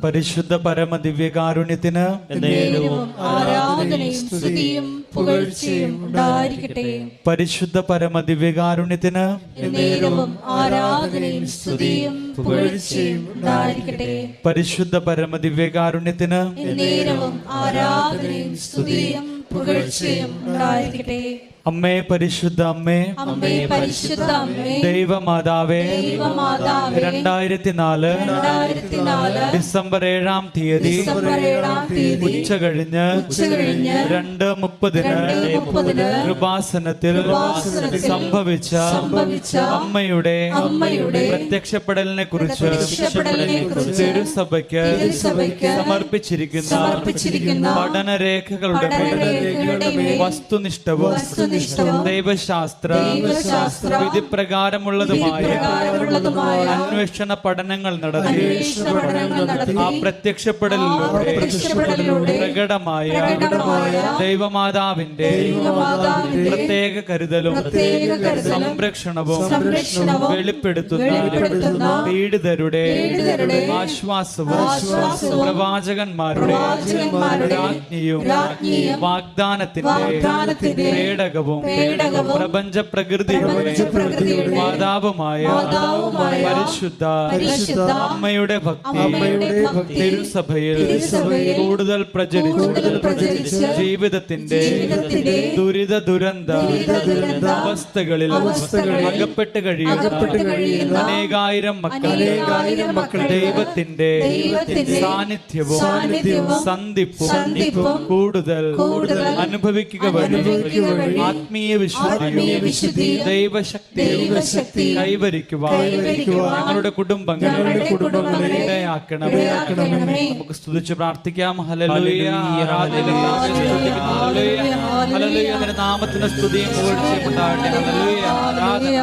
പരിശുദ്ധ പരമ ദിവ്യകാരുണ്യത്തിന് ആരാധനയും സ്തുതിയും പുകഴ്ചയും ഉണ്ടായിരിക്കട്ടെ. പരിശുദ്ധ പരമ ദിവ്യകാരുണ്യത്തിന് ആരാധനയും സ്തുതിയും പുകഴ്ചയും ഉണ്ടായിരിക്കട്ടെ. പരിശുദ്ധ പരമ ദിവ്യകാരുണ്യത്തിന് ആരാധനയും സ്തുതിയും പുകഴ്ചയും ഉണ്ടായിരിക്കട്ടെ. അമ്മേ പരിശുദ്ധ അമ്മേ, അമ്മേ പരിശുദ്ധ അമ്മേ, ദൈവമാതാവേ, 2004 ഡിസംബർ 7-ാം തീയതി ഉച്ച കഴിഞ്ഞ് 2:30 കൃപാസനത്തിൽ സംഭവിച്ച അമ്മയുടെ പ്രത്യക്ഷപ്പെടലിനെ കുറിച്ച് തിരുസഭയ്ക്ക് സമർപ്പിച്ചിരിക്കുന്ന പഠനരേഖകളുടെ വസ്തുനിഷ്ഠവും ദൈവശാസ്ത്ര വിധിപ്രകാരമുള്ളതുമായ അന്വേഷണ പഠനങ്ങൾ നടത്തി ആ പ്രത്യക്ഷപ്പെടലിലൂടെ പ്രകടമായ ദൈവമാതാവിന്റെ പ്രത്യേക കരുതലും സംരക്ഷണവും വെളിപ്പെടുത്തുന്ന പീഡിതരുടെ ആശ്വാസവും പ്രവാചകന്മാരുടെ രാജ്ഞിയും വാഗ്ദാനത്തിന്റെ പേടകവും പ്രപഞ്ച പ്രകൃതിയുടെ മാതാവുമായ പരിശുദ്ധ അമ്മയുടെ ഭക്തി തിരുസഭയിൽ കൂടുതൽ പ്രചരിച്ച് ജീവിതത്തിന്റെ ദുരിത ദുരന്ത അവസ്ഥകളിൽ അകപ്പെട്ട് കഴിയുന്ന അനേകായിരം മക്കൾ ദൈവത്തിന്റെ സാന്നിധ്യവും സന്ധിപ്പും കൂടുതൽ അനുഭവിക്കുക വഴി ആത്മീയ വിശുദ്ധി ദൈവശക്തി കൈവരിക്കുവാൻ ഞങ്ങളുടെ കുടുംബങ്ങളെ ഇടയാക്കണമേ. നമുക്ക് സ്തുതിച്ച് പ്രാർത്ഥിക്കാം. ഹല്ലേലൂയ, ഹല്ലേലൂയ, നിന്റെ നാമത്തിന് സ്തുതിയും പുകഴ്ചയും ഉണ്ടാകട്ടെ. ഹല്ലേലൂയ, ആരാധന,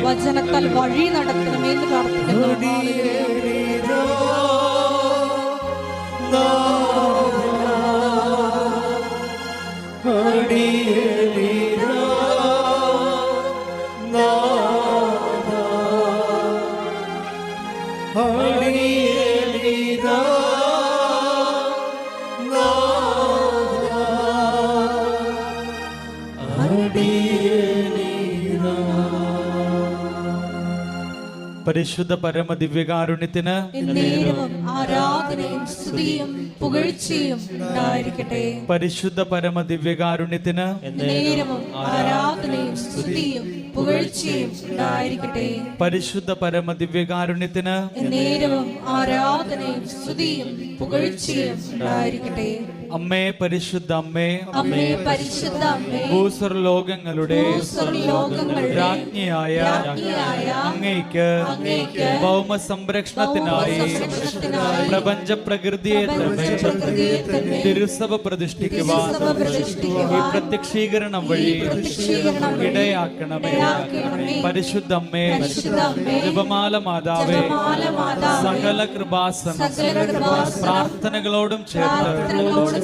വചനത്താൽ വഴി നടത്തണമെന്ന് പ്രാർത്ഥിക്കുന്നു. പരിശുദ്ധ പരമ ദിവ്യകാരുണ്യത്തിന് ആരാധനയും സ്തുതിയും പുകഴ്ചയും ഉണ്ടായിരിക്കട്ടെ. പരിശുദ്ധ പരമ ദിവ്യകാരുണ്യത്തിന് ആരാധനയും സ്തുതിയും പുകഴ്ചയും ഉണ്ടായിരിക്കട്ടെ. പരിശുദ്ധ പരമ ദിവ്യകാരുണ്യത്തിന് ആരാധനയും സ്തുതിയും പുകഴ്ചയും ഉണ്ടായിരിക്കട്ടെ. അമ്മേ പരിശുദ്ധ അമ്മേ, അമ്മേ പരിശുദ്ധ അമ്മേ, ഭൂസ്വർലോകങ്ങളുടെ രാജ്ഞിയായ അങ്ങയ്ക്ക് ഭൗമ സംരക്ഷണത്തിനായി പ്രപഞ്ച പ്രകൃതിയെ തിരുസഭ പ്രതിഷ്ഠിക്കുവാൻ ഈ പ്രത്യക്ഷീകരണം വഴി ഇടയാക്കണമേ. പരിശുദ്ധ അമ്മേ, ജപമാല മാതാവേ, സകല കൃപാസന പ്രാർത്ഥനകളോടും ചേർത്ത്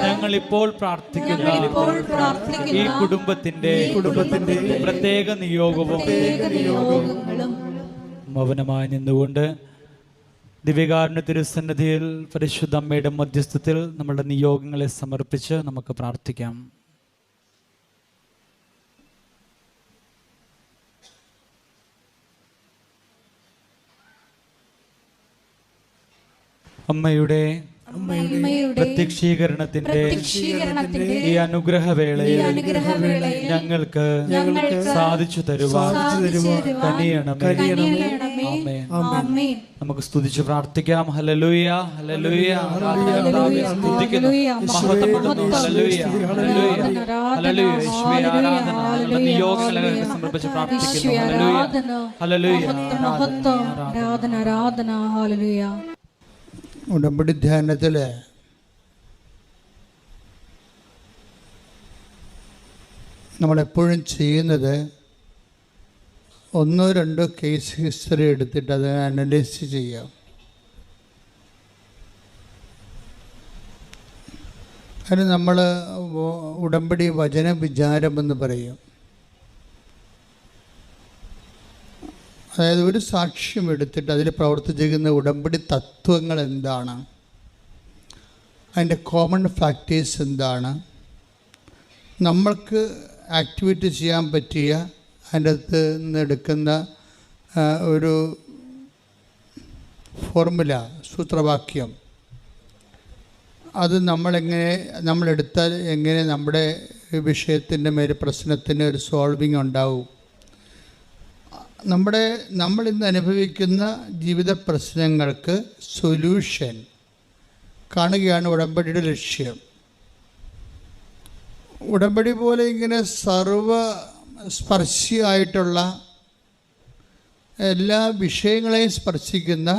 ഞങ്ങൾ ഇപ്പോൾ പ്രാർത്ഥിക്കുന്ന ഈ കുടുംബത്തിന്റെ പ്രത്യേക നിയോഗവും മൗനമായി നിന്നുകൊണ്ട് ദിവ്യകാരുണ്യ തിരുസന്നിധിയിൽ പരിശുദ്ധ അമ്മയുടെ മധ്യസ്ഥത്തിൽ നമ്മുടെ നിയോഗങ്ങളെ സമർപ്പിച്ച് നമുക്ക് പ്രാർത്ഥിക്കാം. അമ്മയുടെ പ്രത്യക്ഷീകരണത്തിന്റെ ഈ അനുഗ്രഹവേളയിൽ ഞങ്ങൾക്ക് സാധിച്ചു തരുവാൻ കനിയണമേ. നമുക്ക് സ്തുതിച്ച് പ്രാർത്ഥിക്കാം. ഹല്ലേലൂയ, ഹല്ലേലൂയ, നിയോഗങ്ങളെ സമർപ്പിച്ച് പ്രാർത്ഥിക്കുന്നു. Hallelujah, hallelujah. ഉടമ്പടി ധ്യാനത്തിൽ നമ്മളെപ്പോഴും ചെയ്യുന്നത് 1-2 കേസ് ഹിസ്റ്ററി എടുത്തിട്ട് അത് അനലൈസ് ചെയ്യാം. അതിന് നമ്മൾ ഉടമ്പടി വചന വിചാരമെന്ന് പറയും. അതായത് ഒരു സാക്ഷ്യം എടുത്തിട്ട് അതിൽ പ്രവർത്തിച്ചിരിക്കുന്ന ഉടമ്പടി തത്വങ്ങൾ എന്താണ്, അതിൻ്റെ കോമൺ ഫാക്ടേഴ്സ് എന്താണ്, നമ്മൾക്ക് ആക്ടിവിറ്റി ചെയ്യാൻ പറ്റിയ അതിൻ്റെ അകത്ത് നിന്ന് എടുക്കുന്ന ഒരു ഫോർമുല, സൂത്രവാക്യം, അത് നമ്മളെടുത്താൽ എങ്ങനെ നമ്മുടെ വിഷയത്തിൻ്റെ മേൽ പ്രശ്നത്തിന് ഒരു സോൾവിങ് ഉണ്ടാവും. നമ്മൾ ഇന്ന് അനുഭവിക്കുന്ന ജീവിത പ്രശ്നങ്ങൾക്ക് സൊല്യൂഷൻ കാണുകയാണ് ഉടമ്പടിയുടെ ലക്ഷ്യം. ഉടമ്പടി പോലെ ഇങ്ങനെ സർവസ്പർശിയായിട്ടുള്ള എല്ലാ വിഷയങ്ങളെയും സ്പർശിക്കുന്ന,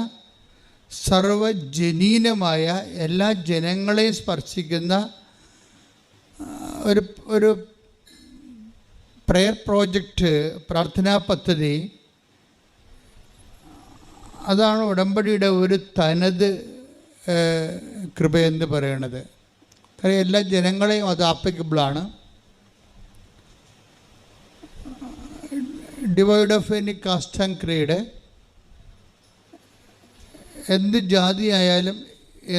സർവജനീനമായ എല്ലാ ജനങ്ങളെയും സ്പർശിക്കുന്ന ഒരു പ്രെയർ പ്രോജക്റ്റ്, പ്രാർത്ഥനാ പദ്ധതി, അതാണ് ഉടമ്പടിയുടെ ഒരു തനത് കൃപയെന്ന് പറയണത്. കാര്യം എല്ലാ ജനങ്ങളെയും അത് ആപ്ലിക്കബിളാണ്. Divide of any caste and creed, എന്ത് ജാതി ആയാലും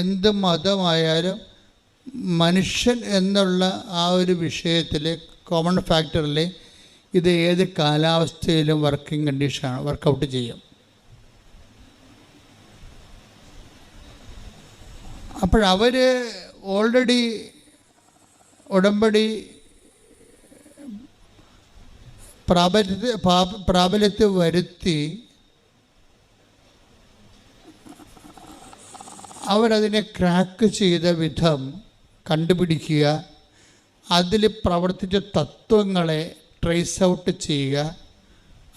എന്ത് മതമായാലും മനുഷ്യൻ എന്നുള്ള ആ ഒരു വിഷയത്തിൽ, കോമൺ ഫാക്ടറിൽ ഇത് ഏത് കാലാവസ്ഥയിലും വർക്കിംഗ് കണ്ടീഷനാണ്, വർക്കൗട്ട് ചെയ്യും. അപ്പോഴവർ ഓൾറെഡി ഉടമ്പടി പ്രാബല്യത്തിൽ വരുത്തി അവരതിനെ ക്രാക്ക് ചെയ്ത വിധം കണ്ടുപിടിക്കുക, അതിൽ പ്രവർത്തിച്ച തത്വങ്ങളെ ട്രേസ് ഔട്ട് ചെയ്യുക.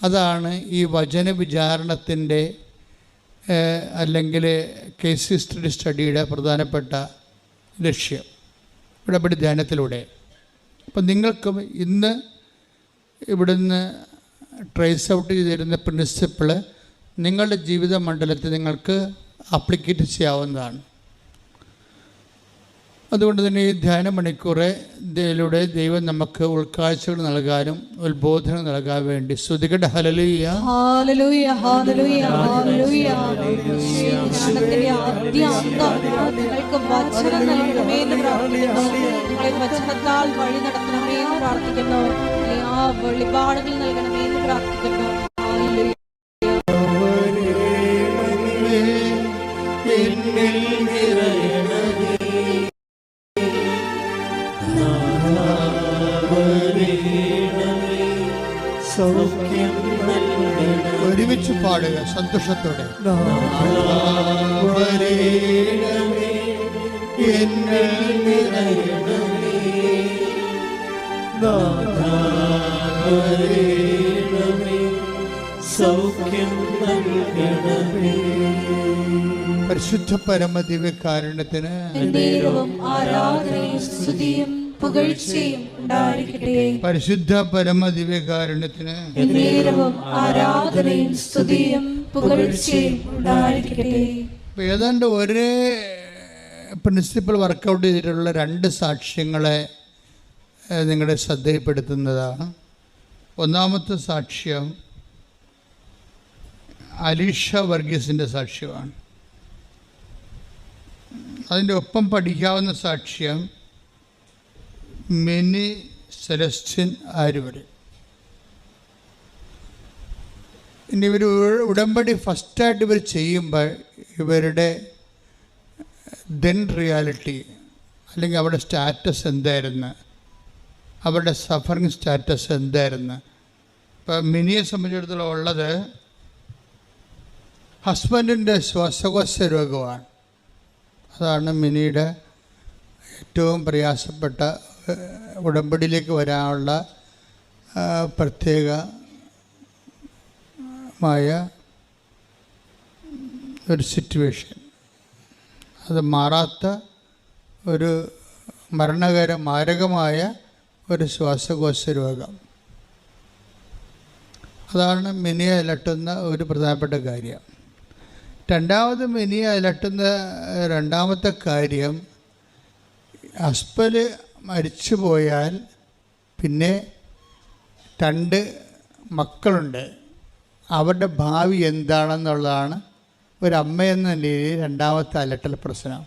അതാണ് ഈ വചന വിചാരണത്തിൻ്റെ അല്ലെങ്കിൽ കേസ് സ്റ്റഡിയുടെ പ്രധാനപ്പെട്ട ലക്ഷ്യം ഉടമ്പടി ധ്യാനത്തിലൂടെ. അപ്പം നിങ്ങൾക്കും ഇന്ന് ഇവിടുന്ന് ട്രേസ് ഔട്ട് ചെയ്തിരുന്ന പ്രിൻസിപ്പിൾ നിങ്ങളുടെ ജീവിത മണ്ഡലത്തിൽ നിങ്ങൾക്ക് ആപ്ലിക്കേറ്റ് ചെയ്യാവുന്നതാണ്. അതുകൊണ്ട് തന്നെ ഈ ധ്യാന മണിക്കൂറിലൂടെ ദൈവം നമുക്ക് ഉൾക്കാഴ്ചകൾ നൽകാനും ഉത്ബോധനം നൽകാൻ വേണ്ടി സ്തുതിക്കട്ടെ. Hallelujah, hallelujah, hallelujah, hallelujah. ജ്ഞാനത്തിന്റെ ആദ്യ അന്തം നിങ്ങൾക്ക് വചനം നൽകണമേ എന്ന് പ്രാർത്ഥിക്കുന്നു. നിങ്ങളെ വചനത്താൽ വഴി നടത്തണമേ എന്ന് പ്രാർത്ഥിക്കുന്നു. ആ വെളിപാടുകൾ നൽകണമേ എന്ന് പ്രാർത്ഥിക്കുന്നു. ഹല്ലേലൂയ. ഒരുമിച്ച് പാടുക സന്തോഷത്തോടെ. പരിശുദ്ധ പരമദിവ്യകാരുണ്യത്തിന് ആരാധനയും സ്തുതിയും പുകഴ്ചയും ഉണ്ടായിരിക്കട്ടെ. പരിശുദ്ധ പരമദിവ്യകാരുണ്യത്തിന് ആരാധനയും സ്തുതിയും പുകഴ്ചയും ഉണ്ടായിരിക്കട്ടെ. ഏതാണ്ട് ഒരേ പ്രിൻസിപ്പിൾ വർക്കൗട്ട് ചെയ്തിട്ടുള്ള രണ്ട് സാക്ഷ്യങ്ങളെ നിങ്ങളുടെ ശ്രദ്ധയിൽപ്പെടുത്തുന്നതാണ്. ഒന്നാമത്തെ സാക്ഷ്യം അലീഷ വർഗീസിൻ്റെ സാക്ഷ്യമാണ്. അതിൻ്റെ ഒപ്പം പഠിക്കാവുന്ന സാക്ഷ്യം മിനി സെലസ്റ്റിൻ ആരുവരെ. ഇനി ഇവർ ഉടമ്പടി ഫസ്റ്റായിട്ട് ഇവർ ചെയ്യുമ്പോൾ ഇവരുടെ ദെൻ റിയാലിറ്റി അല്ലെങ്കിൽ അവരുടെ സ്റ്റാറ്റസ് എന്തായിരുന്നു, അവരുടെ സഫറിങ് സ്റ്റാറ്റസ് എന്തായിരുന്നു. ഇപ്പം മിനിയെ സംബന്ധിച്ചിടത്തോളം ഉള്ളത് ഹസ്ബൻഡിൻ്റെ ശ്വാസകോശ രോഗമാണ്. അതാണ് മിനിയുടെ ഏറ്റവും പ്രയാസപ്പെട്ട ഉടമ്പടിയിലേക്ക് വരാനുള്ള പ്രത്യേകമായ ഒരു സിറ്റുവേഷൻ. അത് മാറാത്ത ഒരു മാരകമായ ഒരു ശ്വാസകോശ രോഗം. അതാണ് മിനിയെ അലട്ടുന്ന ഒരു പ്രധാനപ്പെട്ട കാര്യം. രണ്ടാമത് മിനിയെ അലട്ടുന്ന രണ്ടാമത്തെ കാര്യം, ഹസ്ബൻഡ് മരിച്ചു പോയാൽ പിന്നെ 2 മക്കളുണ്ട്. അവരുടെ ഭാവി എന്താണെന്നുള്ളതാണ് ഒരമ്മയെന്ന നിലയിൽ രണ്ടാമത്തെ അലട്ടൽ പ്രശ്നം.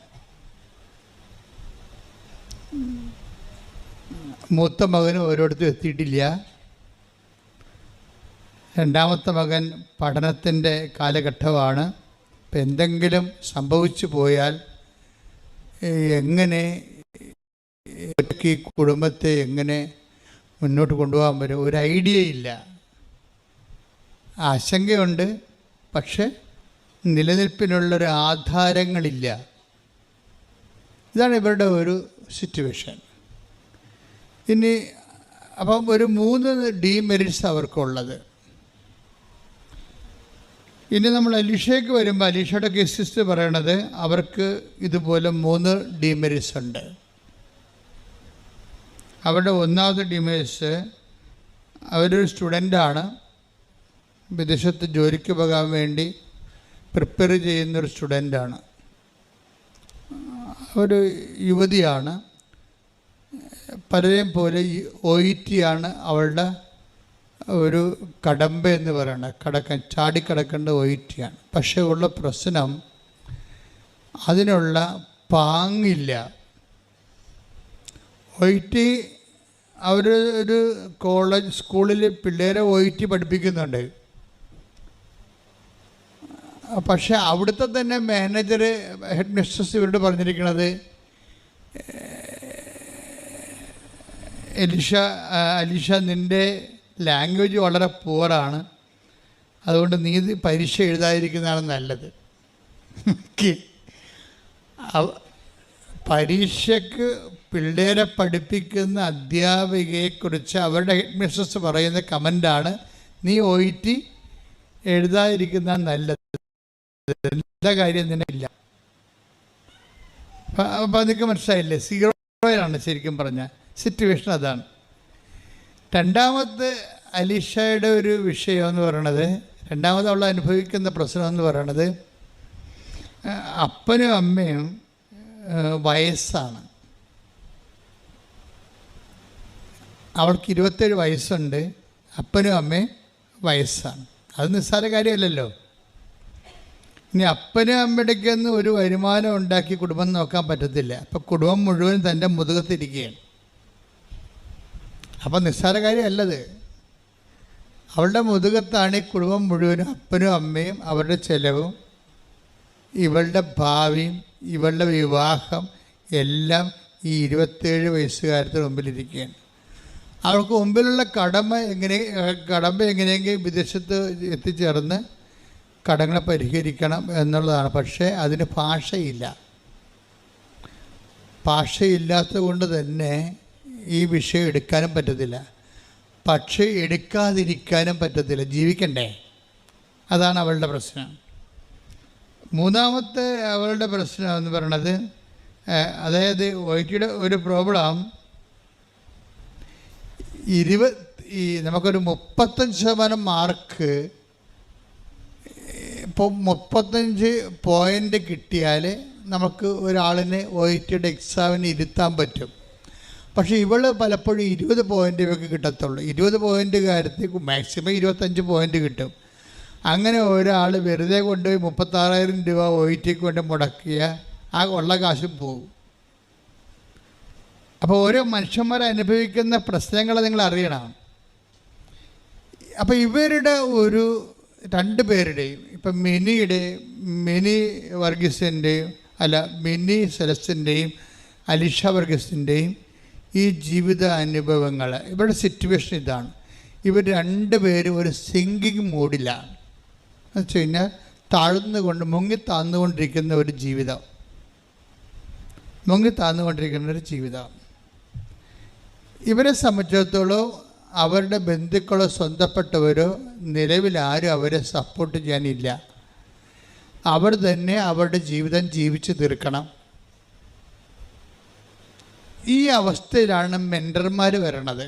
മൂത്ത മകന് ഓരോരുത്തരും എത്തിയിട്ടില്ല. രണ്ടാമത്തെ മകൻ പഠനത്തിൻ്റെ കാലഘട്ടമാണ്. ഇപ്പം എന്തെങ്കിലും സംഭവിച്ചു പോയാൽ എങ്ങനെ ഈ കുടുംബത്തെ എങ്ങനെ മുന്നോട്ട് കൊണ്ടുപോകാൻ പറ്റും, ഒരു ഐഡിയ ഇല്ല. ആശങ്കയുണ്ട്, പക്ഷെ നിലനിൽപ്പിനുള്ളൊരു ആധാരങ്ങളില്ല. ഇതാണ് ഇവരുടെ ഒരു സിറ്റുവേഷൻ. ഇനി അപ്പം ഒരു 3 ഡീമെറിറ്റ്സ് അവർക്കുള്ളത്. ഇനി നമ്മൾ അലീഷയ്ക്ക് വരുമ്പോൾ അലീഷയുടെ കേസിസ്റ്റ് പറയണത് അവർക്ക് ഇതുപോലെ 3 ഡീമെറിറ്റ്സ് ഉണ്ട്. അവരുടെ ഒന്നാമത്തെ ഡീമെറിറ്റ്സ്, അവരൊരു സ്റ്റുഡൻ്റാണ്, വിദേശത്ത് ജോലിക്ക് പോകാൻ വേണ്ടി പ്രിപ്പയർ ചെയ്യുന്നൊരു സ്റ്റുഡൻ്റാണ്, ഒരു യുവതിയാണ്. പലരെയും പോലെ OET ആണ് അവളുടെ ഒരു കടമ്പ എന്ന് പറയുന്നത്, ചാടിക്കടക്കേണ്ട OET ആണ്. പക്ഷേ ഉള്ള പ്രശ്നം അതിനുള്ള പാങ്ങില്ല. OET ഒരു കോളേജ് സ്കൂളിൽ പിള്ളേരെ OET പഠിപ്പിക്കുന്നുണ്ട്. പക്ഷെ അവിടുത്തെ തന്നെ മാനേജർ, ഹെഡ് മിസ്ട്രസ് ഇവരോട് പറഞ്ഞിരിക്കുന്നത്, അലീഷ നിൻ്റെ ലാംഗ്വേജ് വളരെ പുവറാണ്, അതുകൊണ്ട് നീ പരീക്ഷ എഴുതാതിരിക്കുന്നതാണ് നല്ലത്. പരീക്ഷയ്ക്ക് പിള്ളേരെ പഠിപ്പിക്കുന്ന അധ്യാപികയെക്കുറിച്ച് അവരുടെ ഹെഡ് മിസ്ട്രസ് പറയുന്ന കമൻ്റാണ്, നീ OET എഴുതാതിരിക്കുന്നതാണ് നല്ലത്, എന്താ കാര്യം നിന്നില്ല. അപ്പം അതൊക്കെ മനസ്സിലായില്ലേ? 0 ശരിക്കും പറഞ്ഞ സിറ്റുവേഷൻ അതാണ്. രണ്ടാമത്തെ അലീഷയുടെ ഒരു വിഷയം എന്ന് പറയണത്, രണ്ടാമത് അവൾ അനുഭവിക്കുന്ന പ്രശ്നം എന്ന് പറയണത്, അപ്പനും അമ്മയും വയസ്സാണ്. അവൾക്ക് 27 വയസ്സുണ്ട്, അപ്പനും അമ്മയും വയസ്സാണ്. അത് നിസ്സാര കാര്യമല്ലല്ലോ. ഇനി അപ്പനും അമ്മയ്ക്കൊന്ന് ഒരു വരുമാനം ഉണ്ടാക്കി കുടുംബം നോക്കാൻ പറ്റത്തില്ല. അപ്പം കുടുംബം മുഴുവൻ തൻ്റെ മുതുകത്തിരിക്കുകയാണ്. അപ്പം നിസ്സാര കാര്യമല്ലത്. അവളുടെ മുതുകത്താണ് ഈ കുടുംബം മുഴുവനും, അപ്പനും അമ്മയും അവരുടെ ചെലവും ഇവളുടെ ഭാവിയും ഇവളുടെ വിവാഹം എല്ലാം ഈ 27 വയസ്സുകാരത്തിന് മുമ്പിലിരിക്കുകയാണ്. അവൾക്ക് മുമ്പിലുള്ള കടമ എങ്ങനെയെങ്കിലും വിദേശത്ത് എത്തിച്ചേർന്ന് കടങ്ങളെ പരിഹരിക്കണം എന്നുള്ളതാണ്. പക്ഷേ അതിന് ഭാഷയില്ലാത്തത് കൊണ്ട് തന്നെ ഈ വിഷയം എടുക്കാനും പറ്റത്തില്ല. പക്ഷേ എടുക്കാതിരിക്കാനും പറ്റത്തില്ല, ജീവിക്കണ്ടേ? അതാണ് അവളുടെ പ്രശ്നം. മൂന്നാമത്തെ അവളുടെ പ്രശ്നം എന്ന് പറയണത്, അതായത് OETയുടെ ഒരു പ്രോബ്ലം, നമുക്കൊരു 35% മാർക്ക്, ഇപ്പോൾ 35 പോയിൻ്റ് കിട്ടിയാൽ നമുക്ക് ഒരാളിനെ OETയുടെ എക്സാമിന് ഇരുത്താൻ പറ്റും. പക്ഷേ ഇവൾ പലപ്പോഴും 20 പോയിൻ്റ് ഇവർക്ക് കിട്ടത്തുള്ളൂ. 20 പോയിൻ്റ് കാര്യത്തിൽ മാക്സിമം 25 പോയിൻ്റ് കിട്ടും. അങ്ങനെ ഒരാൾ വെറുതെ കൊണ്ടുപോയി 36,000 രൂപ OETക്ക് വേണ്ടി മുടക്കിയ ആ ഉള്ള കാശും പോകും. അപ്പോൾ ഓരോ മനുഷ്യന്മാർ അനുഭവിക്കുന്ന പ്രശ്നങ്ങൾ നിങ്ങൾ അറിയണം. അപ്പോൾ ഇവരുടെ ഒരു 2 പേരുടെയും, ഇപ്പം മിനി വർഗീസിൻ്റെയും മിനി സെലസ്റ്റിൻ്റെയും അലീഷ വർഗീസിൻ്റെയും ഈ ജീവിത അനുഭവങ്ങൾ, ഇവരുടെ സിറ്റുവേഷൻ ഇതാണ്. ഇവർ 2 പേരും ഒരു സിങ്കിങ് മോഡിലാണ്. എന്ന് വെച്ച് കഴിഞ്ഞാൽ മുങ്ങിത്താന്നുകൊണ്ടിരിക്കുന്ന ഒരു ജീവിതം. ഇവരെ സംബന്ധിച്ചിടത്തോളം അവരുടെ ബന്ധുക്കളോ സ്വന്തപ്പെട്ടവരോ നിലവിൽ ആരും അവരെ സപ്പോർട്ട് ചെയ്യാനില്ല. അവർ തന്നെ അവരുടെ ജീവിതം ജീവിച്ച് തീർക്കണം. ഈ അവസ്ഥയിലാണ് മെൻറ്റർമാർ വരണത്.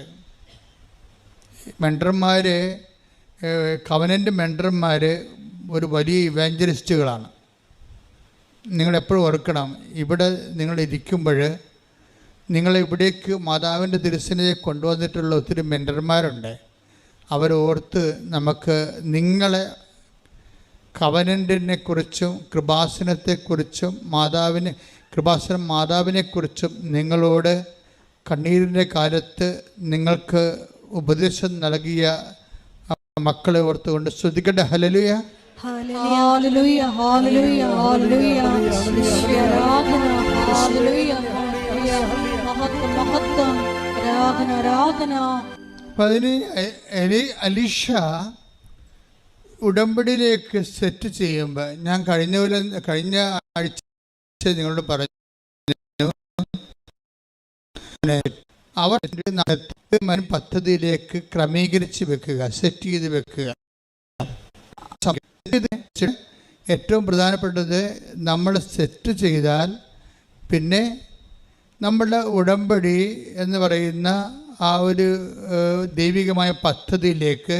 കവനൻ്റ് മെൻറ്റർമാർ ഒരു വലിയ ഇവാഞ്ചലിസ്റ്റുകളാണ്. നിങ്ങളെപ്പോഴും ഓർക്കണം, ഇവിടെ നിങ്ങളിരിക്കുമ്പോൾ നിങ്ങളിവിടേക്ക് മാതാവിൻ്റെ തിരുസന്നിധിയെ കൊണ്ടുവന്നിട്ടുള്ള ഒത്തിരി മെൻറ്റർമാരുണ്ട്. അവരോർത്ത് നമുക്ക് നിങ്ങളെ കവനൻറ്റിനെ കുറിച്ചും കൃപാസനത്തെക്കുറിച്ചും കൃപാസനം മാതാവിനെക്കുറിച്ചും നിങ്ങളോട് കണ്ണീരിൻ്റെ കാലത്ത് നിങ്ങൾക്ക് ഉപദേശം നൽകിയ മക്കളെ ഓർത്തുകൊണ്ട് സ്തുതിക്കട്ടെ. Hallelujah, hallelujah, hallelujah, hallelujah. ഈശോയെ ആരാധന, ഹല്ലേലൂയ, ഹല്ലേലൂയ. മഹത്വം, മഹത്വം, ആരാധന, ആരാധന. അപ്പം അതിന് അലീഷ ഉടമ്പടിയിലേക്ക് സെറ്റ് ചെയ്യുമ്പോൾ ഞാൻ കഴിഞ്ഞ ആഴ്ച നിങ്ങളോട് പറഞ്ഞു, അവർ പദ്ധതിയിലേക്ക് ക്രമീകരിച്ച് വെക്കുക, സെറ്റ് ചെയ്ത് വെക്കുക. ഏറ്റവും പ്രധാനപ്പെട്ടത് നമ്മൾ സെറ്റ് ചെയ്താൽ പിന്നെ നമ്മളുടെ ഉടമ്പടി എന്ന് പറയുന്ന ആ ഒരു ദൈവികമായ പദ്ധതിയിലേക്ക്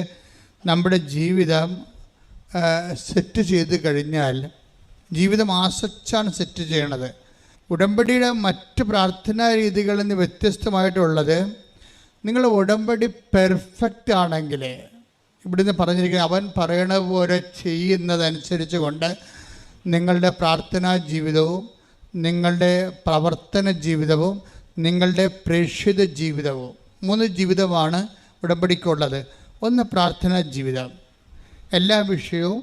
നമ്മുടെ ജീവിതം സെറ്റ് ചെയ്ത് കഴിഞ്ഞാൽ, ജീവിതം ആസച്ചാണ് സെറ്റ് ചെയ്യണത്. ഉടമ്പടിയുടെ മറ്റ് പ്രാർത്ഥനാ രീതികളിൽ നിന്ന് വ്യത്യസ്തമായിട്ടുള്ളത്, നിങ്ങൾ ഉടമ്പടി പെർഫെക്റ്റ് ആണെങ്കിൽ, ഇവിടുന്ന് പറഞ്ഞിരിക്കുന്നത് അവൻ പറയണ പോലെ ചെയ്യുന്നതനുസരിച്ച് കൊണ്ട് നിങ്ങളുടെ പ്രാർത്ഥനാ ജീവിതവും നിങ്ങളുടെ പ്രവർത്തന ജീവിതവും നിങ്ങളുടെ പ്രേക്ഷിത ജീവിതവും, 3 ജീവിതമാണ് ഉടമ്പടിക്കുള്ളത്. ഒന്ന് പ്രാർത്ഥനാ ജീവിതം, എല്ലാ വിഷയവും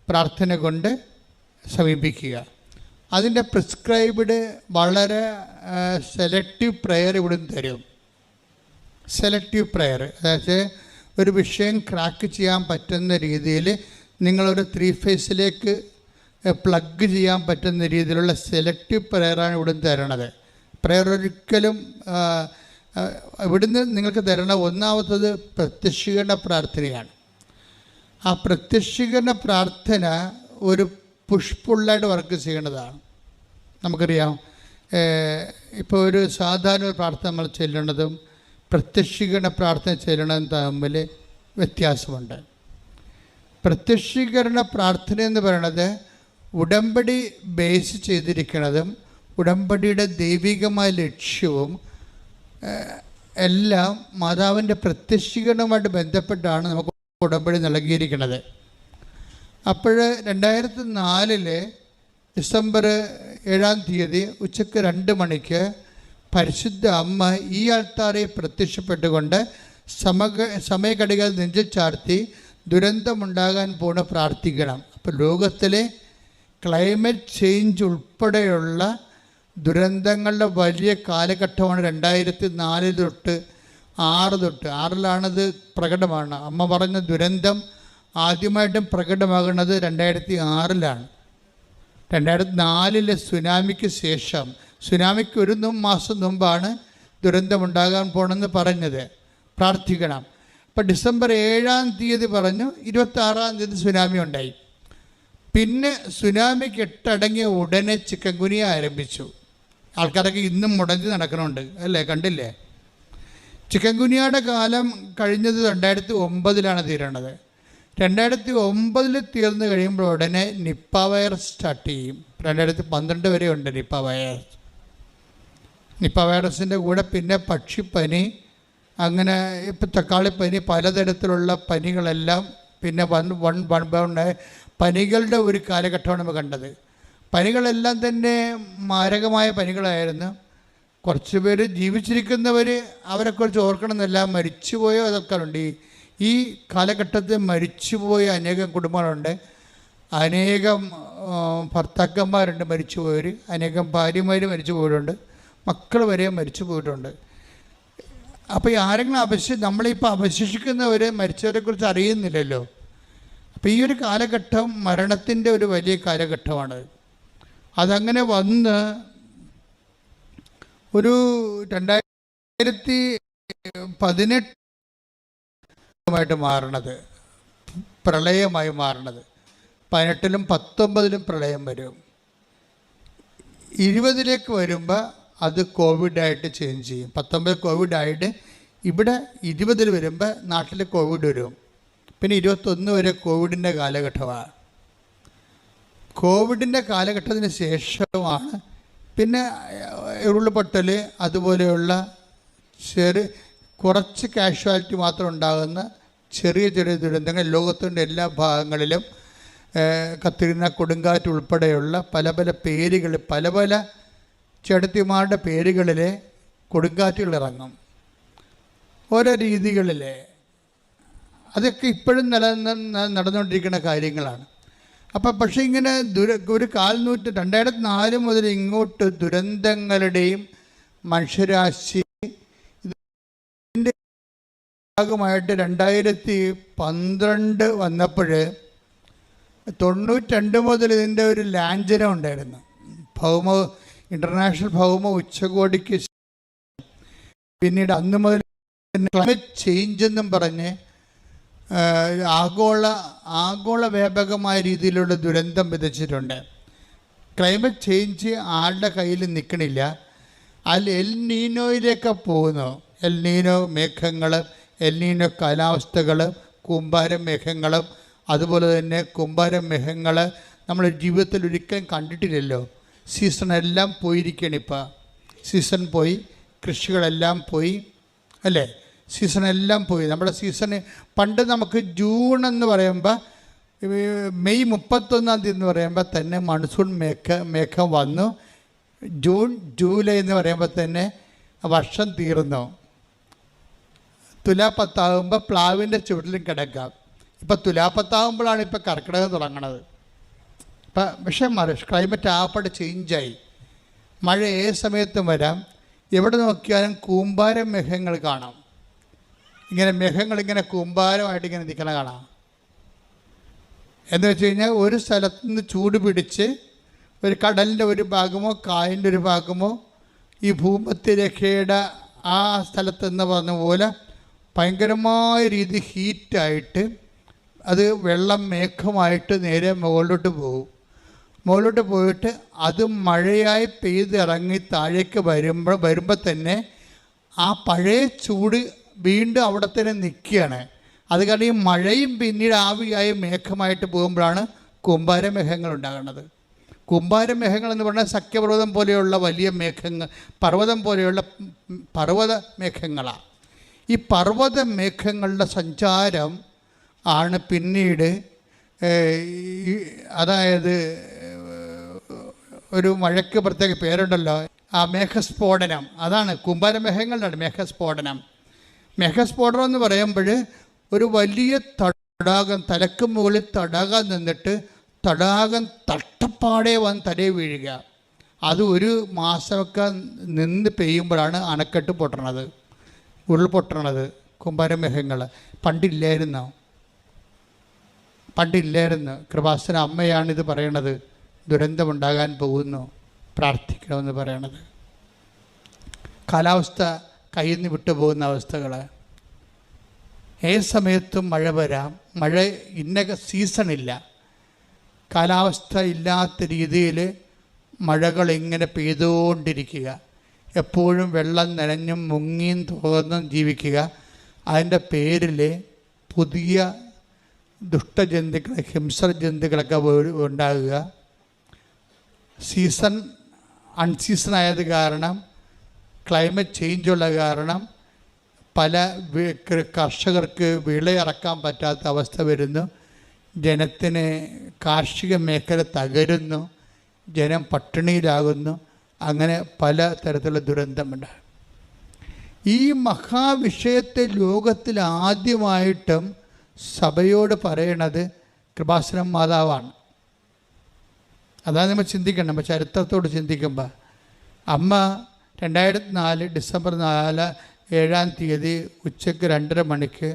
പ്രാർത്ഥന കൊണ്ട് സമീപിക്കുക. അതിൻ്റെ പ്രിസ്ക്രൈബ്ഡ് വളരെ സെലക്റ്റീവ് പ്രെയർ ഇവിടുന്ന് തരും. സെലക്റ്റീവ് പ്രെയർ, അതായത് ഒരു വിഷയം ക്രാക്ക് ചെയ്യാൻ പറ്റുന്ന രീതിയിൽ നിങ്ങളൊരു 3 ഫേസിലേക്ക് പ്ലഗ് ചെയ്യാൻ പറ്റുന്ന രീതിയിലുള്ള സെലക്റ്റീവ് പ്രെയറാണ് ഇവിടുന്ന് തരണത്. പ്രെയർ ഒരിക്കലും ഇവിടുന്ന് നിങ്ങൾക്ക് തരണ ഒന്നാമത്തത് പ്രത്യക്ഷീകരണ പ്രാർത്ഥനയാണ്. ആ പ്രത്യക്ഷീകരണ പ്രാർത്ഥന ഒരു പുഷ്പുള്ളായിട്ട് വർക്ക് ചെയ്യേണ്ടതാണ്. നമുക്കറിയാം, ഇപ്പോൾ ഒരു സാധാരണ ഒരു പ്രാർത്ഥന നമ്മൾ ചെല്ലണതും പ്രത്യക്ഷീകരണ പ്രാർത്ഥന ചെല്ലണതും തമ്മിൽ വ്യത്യാസമുണ്ട്. പ്രത്യക്ഷീകരണ പ്രാർത്ഥന എന്ന് പറയുന്നത് ഉടമ്പടി ബേസ് ചെയ്തിരിക്കുന്നതും ഉടമ്പടിയുടെ ദൈവികമായ ലക്ഷ്യവും എല്ലാം മാതാവിൻ്റെ പ്രത്യക്ഷീകരണവുമായിട്ട് ബന്ധപ്പെട്ടാണ് നമുക്ക് ഉടമ്പടി നൽകിയിരിക്കുന്നത്. അപ്പോൾ 2004 ഡിസംബർ 7 ഉച്ചയ്ക്ക് 2 മണിക്ക് പരിശുദ്ധ അമ്മ ഈ ആൾത്താരെ പ്രത്യക്ഷപ്പെട്ടുകൊണ്ട് സമയഘടികൾ നെഞ്ചിൽ ചാർത്തി ദുരന്തമുണ്ടാകാൻ പോണ പ്രാർത്ഥിക്കണം. അപ്പോൾ ലോകത്തിലെ ക്ലൈമറ്റ് ചേഞ്ച് ഉൾപ്പെടെയുള്ള ദുരന്തങ്ങളുടെ വലിയ കാലഘട്ടമാണ് 2004 തൊട്ട് 6 പ്രകടമാണ്. അമ്മ പറഞ്ഞ ദുരന്തം ആദ്യമായിട്ടും പ്രകടമാകുന്നത് 2006 2004 സുനാമിക്ക് ശേഷം, സുനാമിക്ക് 1 മാസം മുമ്പാണ് ദുരന്തമുണ്ടാകാൻ പോകണമെന്ന് പറഞ്ഞത്. പ്രാർത്ഥിക്കണം. അപ്പോൾ ഡിസംബർ 7 പറഞ്ഞു, 26 സുനാമി ഉണ്ടായി. പിന്നെ സുനാമി കെട്ടടങ്ങിയ ഉടനെ ചിക്കൻ ഗുനിയ ആരംഭിച്ചു. ആൾക്കാരൊക്കെ ഇന്നും മുടങ്ങി നടക്കണുണ്ട് അല്ലേ, കണ്ടില്ലേ? ചിക്കൻ ഗുനിയയുടെ കാലം കഴിഞ്ഞത് 2009 തീരണത്. 2009 തീർന്നു കഴിയുമ്പോൾ ഉടനെ നിപ്പ വൈറസ് സ്റ്റാർട്ട് ചെയ്യും. 2012 വരെ ഉണ്ട് നിപ്പ വൈറസ്. നിപ്പ വൈറസിൻ്റെ കൂടെ പിന്നെ പക്ഷിപ്പനി, അങ്ങനെ ഇപ്പം തക്കാളിപ്പനി, പലതരത്തിലുള്ള പനികളെല്ലാം പിന്നെ പനികളുടെ ഒരു കാലഘട്ടമാണ് നമ്മൾ കണ്ടത്. പനികളെല്ലാം തന്നെ മാരകമായ പനികളായിരുന്നു. കുറച്ച് പേര് ജീവിച്ചിരിക്കുന്നവർ അവരെക്കുറിച്ച് ഓർക്കണമെന്നല്ല, മരിച്ചുപോയ അതൊക്കെ ഉണ്ട്. ഈ കാലഘട്ടത്തിൽ മരിച്ചുപോയ അനേകം കുടുംബങ്ങളുണ്ട്, അനേകം ഭർത്താക്കന്മാരുണ്ട് മരിച്ചുപോയവർ, അനേകം ഭാര്യമാർ മരിച്ചു പോയിട്ടുണ്ട്, മക്കൾ വരെ മരിച്ചു പോയിട്ടുണ്ട്. അപ്പോൾ ആരെങ്കിലും നമ്മളിപ്പോൾ അവശേഷിക്കുന്നവർ മരിച്ചവരെക്കുറിച്ച് അറിയുന്നില്ലല്ലോ. അപ്പോൾ ഈ ഒരു കാലഘട്ടം മരണത്തിൻ്റെ ഒരു വലിയ കാലഘട്ടമാണ്. അതങ്ങനെ വന്ന് ഒരു 2018 മാറണത്, പ്രളയമായി മാറണത്. 18 19 പ്രളയം വരും. 20 വരുമ്പോൾ അത് കോവിഡായിട്ട് ചേഞ്ച് ചെയ്യും. 19 കോവിഡായിട്ട് ഇവിടെ 20 വരുമ്പോൾ നാട്ടിൽ കോവിഡ് വരും. പിന്നെ 21 വരെ കോവിഡിൻ്റെ കാലഘട്ടമാണ്. കോവിഡിൻ്റെ കാലഘട്ടത്തിന് ശേഷമാണ് പിന്നെ ഉരുൾപൊട്ടൽ, അതുപോലെയുള്ള കുറച്ച് കാഷ്വാലിറ്റി മാത്രം ഉണ്ടാകുന്ന ചെറിയ ചെറിയ ദുരന്തങ്ങൾ ലോകത്തിൻ്റെ എല്ലാ ഭാഗങ്ങളിലും കത്തിരുന്ന കൊടുങ്കാറ്റ് ഉൾപ്പെടെയുള്ള പല പല പേരുകൾ, പല പല ചേട്ടത്തിമാരുടെ പേരുകളിൽ കൊടുങ്കാറ്റുകൾ ഇറങ്ങും. ഓരോ രീതികളിൽ അതൊക്കെ ഇപ്പോഴും നടന്നുകൊണ്ടിരിക്കുന്ന കാര്യങ്ങളാണ്. അപ്പം പക്ഷേ ഇങ്ങനെ ഒരു 2004 മുതൽ ഇങ്ങോട്ട് ദുരന്തങ്ങളുടെയും മനുഷ്യരാശി ഇതിൻ്റെ ഭാഗമായിട്ട് 2012 വന്നപ്പോൾ 92 മുതൽ ഇതിൻ്റെ ഒരു ലാഞ്ചനം ഉണ്ടായിരുന്നു. ഇൻ്റർനാഷണൽ ഭൗമ ഉച്ചകോടിക്ക് പിന്നീട് അന്ന് മുതൽ ക്ലൈമറ്റ് ചേഞ്ച് എന്നും പറഞ്ഞ് ആഗോള വ്യാപകമായ രീതിയിലുള്ള ദുരന്തം വിതച്ചിട്ടുണ്ട്. ക്ലൈമറ്റ് ചേഞ്ച് ആളുടെ കയ്യിൽ നിൽക്കണില്ല. അതിൽ എൽ നീനോയിലേക്ക് പോകുന്നു. എൽ നീനോ മേഘങ്ങൾ, എൽ നീനോ കാലാവസ്ഥകൾ, കൂമ്പാര മേഘങ്ങളും അതുപോലെ തന്നെ കൂമ്പാര മേഘങ്ങൾ നമ്മൾ ജീവിതത്തിൽ ഒരിക്കലും കണ്ടിട്ടില്ലല്ലോ. സീസണെല്ലാം പോയിരിക്കുകയാണ്. ഇപ്പോൾ സീസൺ പോയി, കൃഷികളെല്ലാം പോയി, അല്ലേ? സീസണെല്ലാം പോയി. നമ്മുടെ സീസണ് പണ്ട് നമുക്ക് ജൂൺ എന്ന് പറയുമ്പോൾ മെയ് 31 എന്ന് പറയുമ്പോൾ തന്നെ മൺസൂൺ മേഘം വന്നു. ജൂൺ ജൂലൈ എന്ന് പറയുമ്പോൾ തന്നെ വർഷം തീർന്നു. തുലാപ്പത്താകുമ്പോൾ പ്ലാവിൻ്റെ ചുവട്ടിലും കിടക്കാം. ഇപ്പം തുലാപ്പത്താകുമ്പോഴാണ് ഇപ്പോൾ കർക്കിടകം തുടങ്ങണത്. പക്ഷേ ക്ലൈമറ്റ് ആപ്പാട് ചേഞ്ചായി. മഴ ഏത് സമയത്തും വരാം. എവിടെ നോക്കിയാലും കൂമ്പാര മേഘങ്ങൾ കാണാം. ഇങ്ങനെ മേഘങ്ങളിങ്ങനെ കൂമ്പാരമായിട്ട് ഇങ്ങനെ നിൽക്കണ കാണാം. എന്ന് വെച്ച് കഴിഞ്ഞാൽ ഒരു സ്ഥലത്ത് നിന്ന് ചൂട് പിടിച്ച് ഒരു കടലിൻ്റെ ഒരു ഭാഗമോ കായലിൻ്റെ ഒരു ഭാഗമോ ഈ ഭൂമധ്യരേഖയുടെ ആ സ്ഥലത്ത് എന്ന് പറഞ്ഞ പോലെ ഭയങ്കരമായ രീതി ഹീറ്റായിട്ട് അത് വെള്ളം മേഘമായിട്ട് നേരെ മുകളിലോട്ട് പോകും. മുകളിലോട്ട് പോയിട്ട് അത് മഴയായി പെയ്തിറങ്ങി താഴേക്ക് വരുമ്പോൾ തന്നെ ആ പഴയ ചൂട് വീണ്ടും അവിടെ തന്നെ നിൽക്കുകയാണ്. അത് കാരണം ഈ മഴയും പിന്നീട് ആവിയായി മേഘമായിട്ട് പോകുമ്പോഴാണ് കൂമ്പാരമേഘങ്ങൾ ഉണ്ടാകുന്നത്. കൂമ്പാരമേഘങ്ങൾ എന്ന് പറഞ്ഞാൽ സഖ്യപർവ്വതം പോലെയുള്ള വലിയ മേഘങ്ങൾ, പർവ്വതം പോലെയുള്ള പർവ്വത മേഘങ്ങളാണ്. ഈ പർവ്വത മേഘങ്ങളുടെ സഞ്ചാരം ആണ് പിന്നീട് അതായത് ഒരു മഴയ്ക്ക് പ്രത്യേക പേരുണ്ടല്ലോ, ആ മേഘസ്ഫോടനം. അതാണ് കൂമ്പാരമേഘങ്ങളുടെ മേഘസ്ഫോടനം. മേഘസ്ഫോടനം എന്ന് പറയുമ്പോൾ ഒരു വലിയ തടാകം, തലക്ക് മുകളിൽ തടാകം നിന്നിട്ട് തടാകം തട്ടപ്പാടെ വന്ന് തലയിൽ വീഴുക. അത് ഒരു മാസമൊക്കെ നിന്ന് പെയ്യുമ്പോഴാണ് അണക്കെട്ട് പൊട്ടണത്, ഉരുൾപൊട്ടണത്. കൂമ്പാരമേഘങ്ങൾ പണ്ടില്ലായിരുന്നു. കൃപാസന അമ്മയാണിത് പറയണത്. ദുരന്തമുണ്ടാകാൻ പോകുന്നു, പ്രാർത്ഥിക്കണമെന്ന് പറയണത്. കാലാവസ്ഥ കയ്യിൽ നിന്ന് വിട്ടുപോകുന്ന അവസ്ഥകൾ. ഏത് സമയത്തും മഴ വരാം. മഴ ഇന്ന സീസണില്ല. കാലാവസ്ഥ ഇല്ലാത്ത രീതിയിൽ മഴകൾ ഇങ്ങനെ പെയ്തുകൊണ്ടിരിക്കുക. എപ്പോഴും വെള്ളം നനഞ്ഞും മുങ്ങിയും തോന്നും ജീവിക്കുക. അതിൻ്റെ പേരിൽ പുതിയ ദുഷ്ടജന്തുക്കൾ, ഹിംസ്ര ജന്തുക്കളൊക്കെ ഉണ്ടാകുക. അൺസീസൺ ആയത് കാരണം, ക്ലൈമറ്റ് ചേഞ്ചുള്ള കാരണം പല കർഷകർക്ക് വിളയിറക്കാൻ പറ്റാത്ത അവസ്ഥ വരുന്നു. ജനത്തിന് കാർഷിക മേഖല തകരുന്നു, ജനം പട്ടിണിയിലാകുന്നു. അങ്ങനെ പല തരത്തിലുള്ള ദുരന്തമുണ്ട്. ഈ മഹാവിഷയത്തെ ലോകത്തിൽ ആദ്യമായിട്ടും സഭയോട് പറയണത് കൃപാസനം മാതാവാണ്. അതാണ് നമ്മൾ ചിന്തിക്കണം. നമ്മൾ ചരിത്രത്തോട് ചിന്തിക്കുമ്പോൾ അമ്മ 2004 ഡിസംബർ 7-ാം തീയതി ഉച്ചയ്ക്ക് 2:30 മണിക്ക്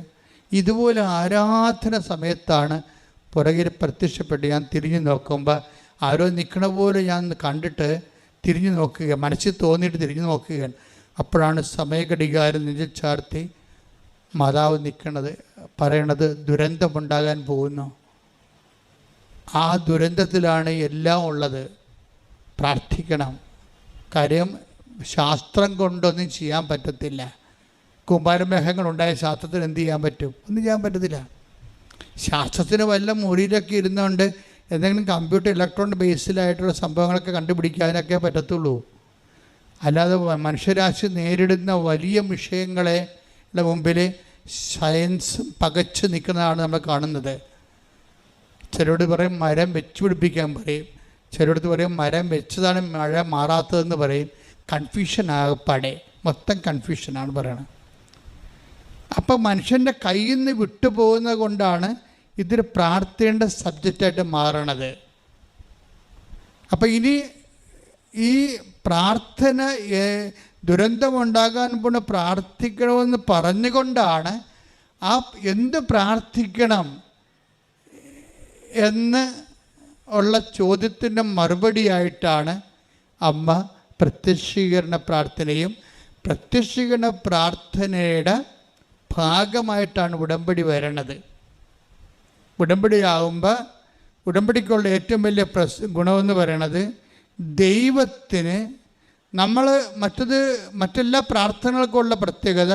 ഇതുപോലെ ആരാധന സമയത്താണ് പുറകിൽ പ്രത്യക്ഷപ്പെട്ട് ഞാൻ തിരിഞ്ഞു നോക്കുമ്പോൾ ആരോ നിൽക്കണ പോലെ ഞാൻ കണ്ടിട്ട് തിരിഞ്ഞു നോക്കുക, മനസ്സിൽ തോന്നിയിട്ട് തിരിഞ്ഞു നോക്കുകയാണ്. അപ്പോഴാണ് സമയഘടികാരം നെഞ്ചിൽ ചാർത്തി മാതാവ് നിൽക്കണത്, പറയണത് ദുരന്തമുണ്ടാകാൻ പോകുന്നു. ആ ദുരന്തത്തിലാണ് എല്ലാം ഉള്ളത്. പ്രാർത്ഥിക്കണം. കാര്യം ശാസ്ത്രം കൊണ്ടൊന്നും ചെയ്യാൻ പറ്റത്തില്ല. കൂമ്പാരമേഘങ്ങളുണ്ടായ ശാസ്ത്രത്തിന് എന്ത് ചെയ്യാൻ പറ്റും? ഒന്നും ചെയ്യാൻ പറ്റത്തില്ല. ശാസ്ത്രത്തിന് വല്ല മുറിയിലൊക്കെ ഇരുന്നുകൊണ്ട് എന്തെങ്കിലും കമ്പ്യൂട്ടർ ഇലക്ട്രോണിക് ബേസിലായിട്ടുള്ള സംഭവങ്ങളൊക്കെ കണ്ടുപിടിക്കാനൊക്കെ പറ്റത്തുള്ളൂ. അല്ലാതെ മനുഷ്യരാശി നേരിടുന്ന വലിയ വിഷയങ്ങളെ മുമ്പിൽ സയൻസും പകച്ചു നിൽക്കുന്നതാണ് നമ്മൾ കാണുന്നത്. ചിലരോട് പറയും മരം വെച്ച് പിടിപ്പിക്കാൻ പറയും, ചിലരോട് പറയും മരം വെച്ചതാണ് മഴ മാറാത്തതെന്ന് പറയും. കൺഫ്യൂഷൻ ആകപ്പാടെ, മൊത്തം കൺഫ്യൂഷനാണ് പറയണത്. അപ്പം മനുഷ്യൻ്റെ കയ്യിൽ നിന്ന് വിട്ടുപോകുന്നത് കൊണ്ടാണ് ഇതൊരു പ്രാർത്ഥിക്കേണ്ട സബ്ജക്റ്റായിട്ട് മാറണത്. അപ്പം ഇനി ഈ പ്രാർത്ഥന ദുരന്തമുണ്ടാകാൻ പോണ പ്രാർത്ഥിക്കണമെന്ന് പറഞ്ഞുകൊണ്ടാണ് ആ എന്ത് പ്രാർത്ഥിക്കണം എന്ന് ഉള്ള ചോദ്യത്തിൻ്റെ മറുപടിയായിട്ടാണ് അമ്മ പ്രത്യക്ഷീകരണ പ്രാർത്ഥനയും പ്രത്യക്ഷീകരണ പ്രാർത്ഥനയുടെ ഭാഗമായിട്ടാണ് ഉടമ്പടി വരണത്. ഉടമ്പടിയാകുമ്പോൾ ഉടമ്പടിക്കുള്ള ഏറ്റവും വലിയ ഗുണമെന്ന് പറയണത് ദൈവത്തിന് നമ്മൾ മറ്റെല്ലാ പ്രാർത്ഥനകൾക്കുള്ള പ്രത്യേകത,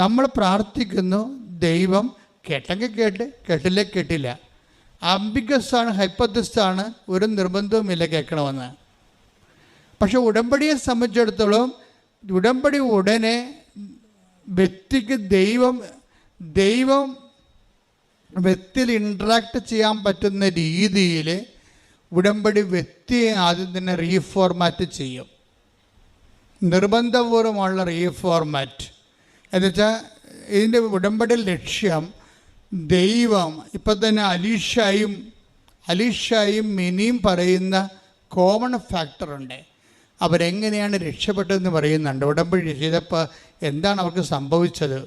നമ്മൾ പ്രാർത്ഥിക്കുന്നു, ദൈവം കേട്ടെങ്കിൽ കേട്ട്, കേട്ടില്ലേ കേട്ടില്ല. ആംബിഗസാണ്, ഹൈപ്പത്തസാണ്, ഒരു നിർബന്ധവുമില്ല കേൾക്കണമെന്ന്. പക്ഷെ ഉടമ്പടിയെ സംബന്ധിച്ചിടത്തോളം ഉടമ്പടി ഉടനെ വ്യക്തിക്ക് ദൈവം വ്യക്തിയിൽ ഇൻട്രാക്ട് ചെയ്യാൻ പറ്റുന്ന രീതിയിൽ ഉടമ്പടി വ്യക്തിയെ ആദ്യം തന്നെ റീഫോർമാറ്റ് ചെയ്യും. നിർബന്ധപൂർവമുള്ള റീഫോർമാറ്റ് എന്നുവെച്ചാൽ ഇതിൻ്റെ ഉടമ്പടി ലക്ഷ്യം ദൈവം ഇപ്പം തന്നെ അലീഷായും മിനിയും പറയുന്ന കോമൺ ഫാക്ടറുണ്ട്. അവരെങ്ങനെയാണ് രക്ഷപ്പെട്ടതെന്ന് പറയുന്നുണ്ട്. ഉടമ്പടി ചെയ്തപ്പോൾ എന്താണ് അവർക്ക് സംഭവിച്ചത്,